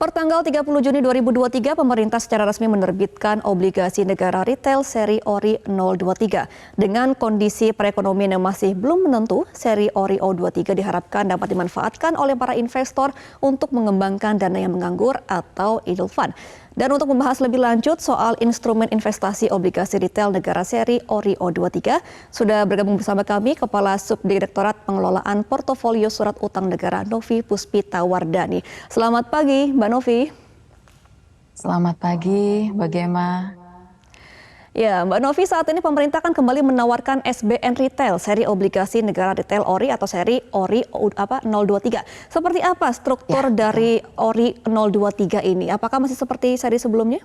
Pertanggal 30 Juni 2023, pemerintah secara resmi menerbitkan obligasi negara retail seri ORI 023. Dengan kondisi perekonomian yang masih belum menentu, seri ORI 023 diharapkan dapat dimanfaatkan oleh para investor untuk mengembangkan dana yang menganggur atau idle fund. Dan untuk membahas lebih lanjut soal instrumen investasi obligasi retail negara seri ORI 023, sudah bergabung bersama kami Kepala Subdirektorat Pengelolaan Portofolio Surat Utang Negara Novi Puspita Wardani. Selamat pagi, Mbak Novi. Selamat pagi, Mbak Gema. Ya, Mbak Novi, saat ini pemerintah kan kembali menawarkan SBN Retail, seri obligasi negara retail ORI atau seri ORI 023. Seperti apa struktur dari ORI 023 ini? Apakah masih seperti seri sebelumnya?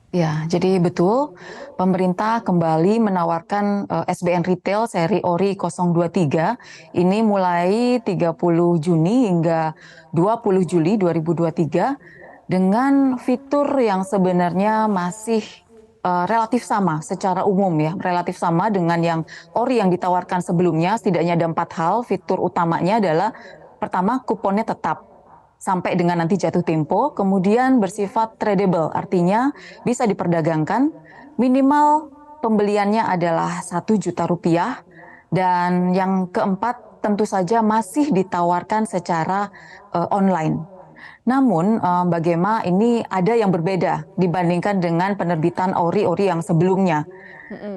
Ya, jadi betul pemerintah kembali menawarkan SBN Retail seri ORI 023 ini mulai 30 Juni hingga 20 Juli 2023 dengan fitur yang sebenarnya masih relatif sama secara umum ya, relatif sama dengan yang ORI yang ditawarkan sebelumnya. Setidaknya ada 4 hal. Fitur utamanya adalah pertama, kuponnya tetap sampai dengan nanti jatuh tempo, kemudian bersifat tradable, artinya bisa diperdagangkan, minimal pembeliannya adalah 1 juta rupiah, dan yang keempat tentu saja masih ditawarkan secara online. Namun Mbak Gema, ini ada yang berbeda dibandingkan dengan penerbitan ORI-ORI yang sebelumnya.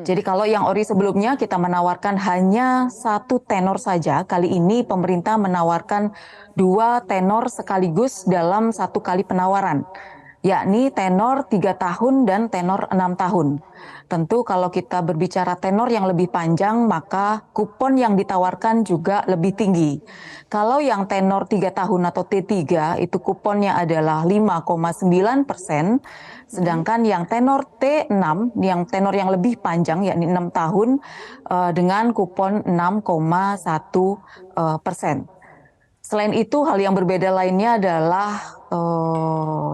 Jadi kalau yang ORI sebelumnya kita menawarkan hanya 1 tenor saja, kali ini pemerintah menawarkan 2 tenor sekaligus dalam 1 kali penawaran, yakni tenor 3 tahun dan tenor 6 tahun. Tentu kalau kita berbicara tenor yang lebih panjang, maka kupon yang ditawarkan juga lebih tinggi. Kalau yang tenor 3 tahun atau T3 itu kuponnya adalah 5,9%, sedangkan yang tenor T6, yang tenor yang lebih panjang yakni 6 tahun dengan kupon 6,1%. Selain itu, hal yang berbeda lainnya adalah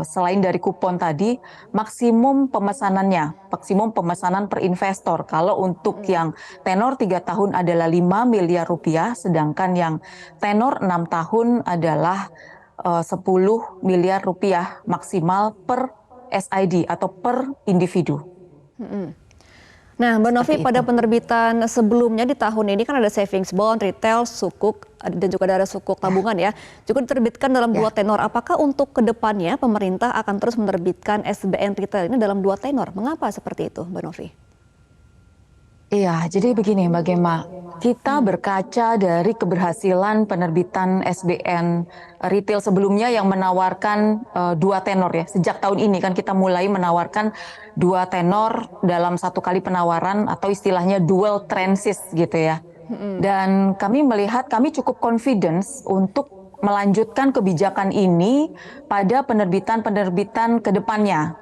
selain dari kupon tadi, maksimum pemesanannya, maksimum pemesanan per investor. Kalau untuk yang tenor 3 tahun adalah 5 miliar rupiah, sedangkan yang tenor 6 tahun adalah 10 miliar rupiah maksimal per SID atau per individu. Nah, Mbak Novi, Seperti pada itu. penerbitan sebelumnya di tahun ini kan ada savings bond, retail, sukuk, dan juga ada sukuk tabungan ya. Juga diterbitkan dalam 2 tenor. Apakah untuk kedepannya pemerintah akan terus menerbitkan SBN retail ini dalam 2 tenor? Mengapa seperti itu, Mbak Novi? Iya, jadi begini Mbak Gema, kita berkaca dari keberhasilan penerbitan SBN retail sebelumnya yang menawarkan 2 tenor ya. Sejak tahun ini kan kita mulai menawarkan 2 tenor dalam 1 kali penawaran atau istilahnya dual transit gitu ya. Dan kami melihat kami cukup confidence untuk melanjutkan kebijakan ini pada penerbitan-penerbitan ke depannya.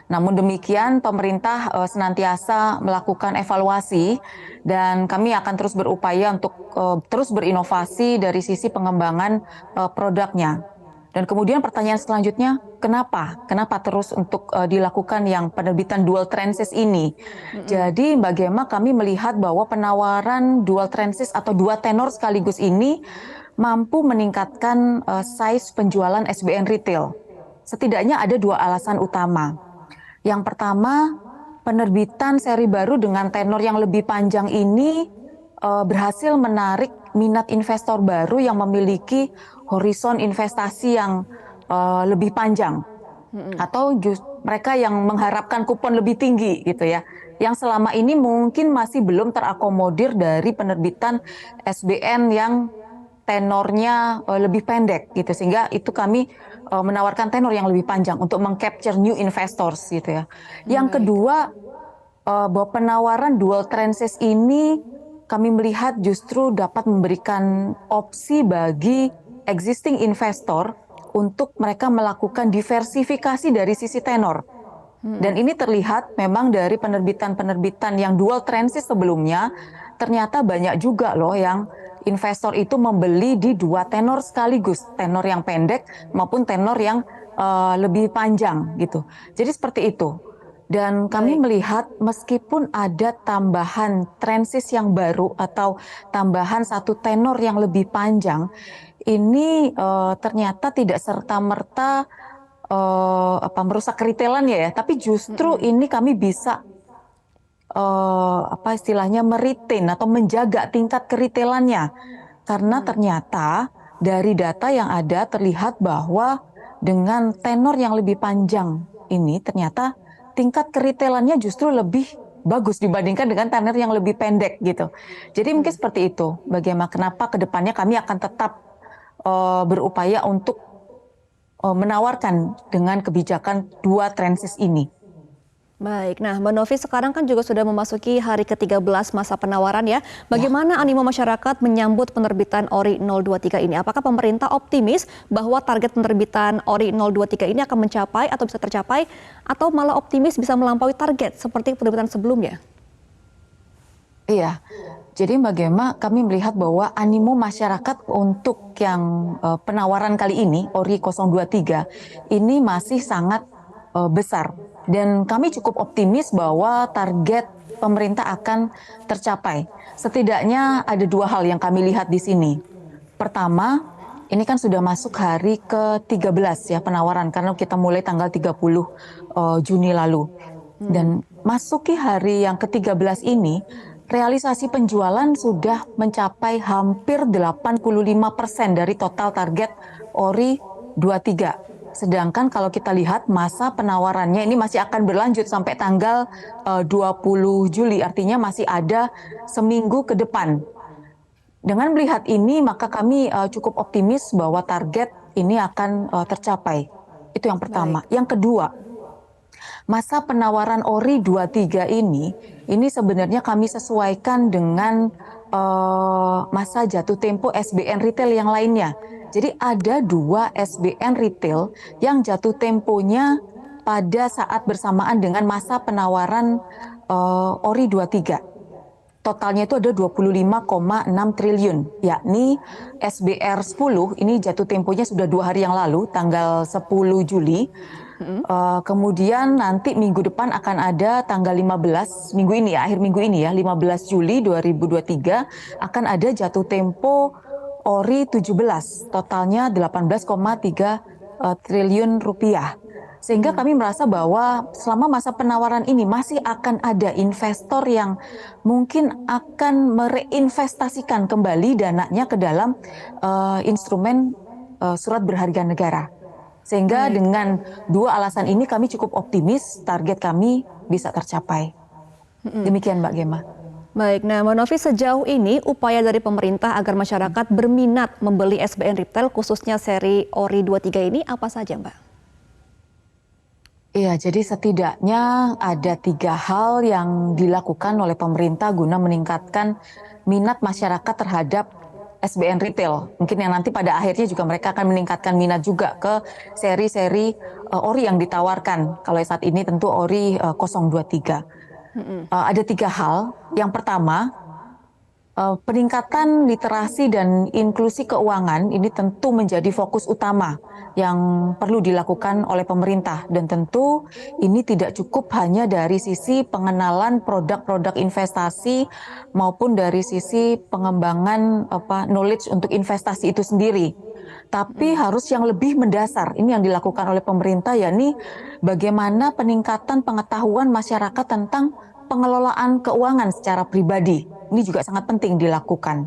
Namun demikian, pemerintah senantiasa melakukan evaluasi dan kami akan terus berupaya untuk terus berinovasi dari sisi pengembangan produknya. Dan kemudian pertanyaan selanjutnya, kenapa? Kenapa terus untuk dilakukan yang penerbitan dual transit ini? Jadi Mbak Gema, kami melihat bahwa penawaran dual transit atau 2 tenor sekaligus ini mampu meningkatkan size penjualan SBN retail. Setidaknya ada 2 alasan utama. Yang pertama, penerbitan seri baru dengan tenor yang lebih panjang ini berhasil menarik minat investor baru yang memiliki horizon investasi yang lebih panjang, atau mereka yang mengharapkan kupon lebih tinggi gitu ya, yang selama ini mungkin masih belum terakomodir dari penerbitan SBN yang tenornya lebih pendek gitu, sehingga itu kami menawarkan tenor yang lebih panjang untuk mengcapture new investors gitu ya. Yang Baik. kedua, bahwa penawaran dual transit ini kami melihat justru dapat memberikan opsi bagi existing investor untuk mereka melakukan diversifikasi dari sisi tenor. Dan ini terlihat memang dari penerbitan-penerbitan yang dual transit sebelumnya, ternyata banyak juga loh yang investor itu membeli di 2 tenor sekaligus, tenor yang pendek maupun tenor yang lebih panjang gitu. Jadi seperti itu. Dan kami Baik. melihat meskipun ada tambahan transit yang baru atau tambahan 1 tenor yang lebih panjang, ini ternyata tidak serta-merta merusak retailannya ya, tapi justru ini kami bisa istilahnya meretain atau menjaga tingkat keretailannya. Karena ternyata dari data yang ada terlihat bahwa dengan tenor yang lebih panjang ini ternyata tingkat keretailannya justru lebih bagus dibandingkan dengan tenor yang lebih pendek gitu. Jadi mungkin seperti itu. Bagaimana kenapa ke depannya kami akan tetap berupaya untuk menawarkan dengan kebijakan dua transit ini. Baik, nah Mbak Novi sekarang kan juga sudah memasuki hari ke-13 masa penawaran ya. Bagaimana animo masyarakat menyambut penerbitan ORI 023 ini? Apakah pemerintah optimis bahwa target penerbitan ORI 023 ini akan mencapai atau bisa tercapai? Atau malah optimis bisa melampaui target seperti penerbitan sebelumnya? Iya, jadi bagaimana kami melihat bahwa animo masyarakat untuk yang penawaran kali ini, ORI 023, ini masih sangat besar. Dan kami cukup optimis bahwa target pemerintah akan tercapai. Setidaknya ada dua hal yang kami lihat di sini. Pertama, ini kan sudah masuk hari ke-13 ya penawaran, karena kita mulai tanggal 30 Juni lalu. Dan masuki hari yang ke-13 ini, realisasi penjualan sudah mencapai hampir 85% dari total target ORI 23. Sedangkan kalau kita lihat masa penawarannya ini masih akan berlanjut sampai tanggal 20 Juli, artinya masih ada seminggu ke depan. Dengan melihat ini, maka kami cukup optimis bahwa target ini akan tercapai. Itu yang pertama. Baik. Yang kedua, masa penawaran ORI 23 ini sebenarnya kami sesuaikan dengan masa jatuh tempo SBN retail yang lainnya. Jadi ada dua SBN retail yang jatuh temponya pada saat bersamaan dengan masa penawaran ORI 23. Totalnya itu ada 25,6 triliun, yakni SBR 10 ini jatuh temponya sudah 2 hari yang lalu, tanggal 10 Juli. Kemudian nanti minggu depan akan ada tanggal 15, minggu ini ya, akhir minggu ini ya, 15 Juli 2023 akan ada jatuh tempo ORI 17, totalnya 18,3 triliun rupiah. Sehingga kami merasa bahwa selama masa penawaran ini masih akan ada investor yang mungkin akan mereinvestasikan kembali dananya ke dalam instrumen surat berharga negara. Sehingga dengan dua alasan ini kami cukup optimis target kami bisa tercapai. Demikian Mbak Gema. Baik, nah Mbak Novi sejauh ini upaya dari pemerintah agar masyarakat berminat membeli SBN retail khususnya seri ORI 23 ini apa saja Mbak? Iya, jadi setidaknya ada 3 hal yang dilakukan oleh pemerintah guna meningkatkan minat masyarakat terhadap SBN retail. Mungkin yang nanti pada akhirnya juga mereka akan meningkatkan minat juga ke seri-seri ORI yang ditawarkan. Kalau saat ini tentu ORI 023. Ada 3 hal. Yang pertama, peningkatan literasi dan inklusi keuangan ini tentu menjadi fokus utama yang perlu dilakukan oleh pemerintah. Dan tentu ini tidak cukup hanya dari sisi pengenalan produk-produk investasi maupun dari sisi pengembangan knowledge untuk investasi itu sendiri. Tapi harus yang lebih mendasar. Ini yang dilakukan oleh pemerintah, yakni bagaimana peningkatan pengetahuan masyarakat tentang pengelolaan keuangan secara pribadi. Ini juga sangat penting dilakukan.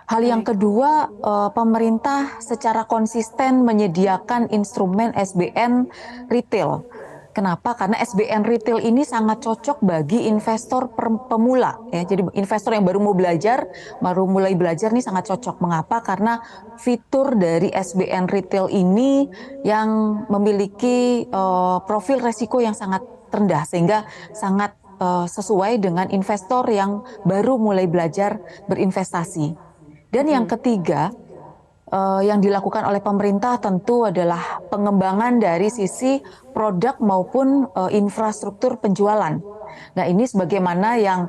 Hal yang kedua, pemerintah secara konsisten menyediakan instrumen SBN retail. Kenapa? Karena SBN retail ini sangat cocok bagi investor pemula. Ya. Jadi investor yang baru mulai belajar ini sangat cocok. Mengapa? Karena fitur dari SBN retail ini yang memiliki profil resiko yang sangat rendah, sehingga sangat sesuai dengan investor yang baru mulai belajar berinvestasi. Dan yang ketiga, yang dilakukan oleh pemerintah tentu adalah pengembangan dari sisi produk maupun infrastruktur penjualan. Nah, ini sebagaimana yang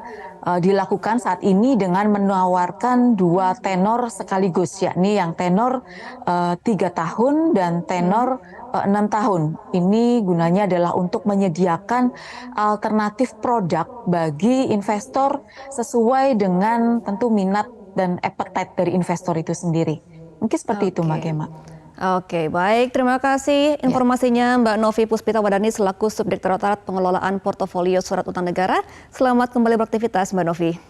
dilakukan saat ini dengan menawarkan 2 tenor sekaligus, yakni yang tenor 3 tahun dan tenor 6 tahun. Ini gunanya adalah untuk menyediakan alternatif produk bagi investor sesuai dengan tentu minat dan appetite dari investor itu sendiri. Mungkin seperti itu Mbak Gema. Oke, baik. Terima kasih informasinya Mbak Novi Puspita Wadani selaku Subdirektorat Pengelolaan Portofolio Surat Utang Negara. Selamat kembali beraktivitas Mbak Novi.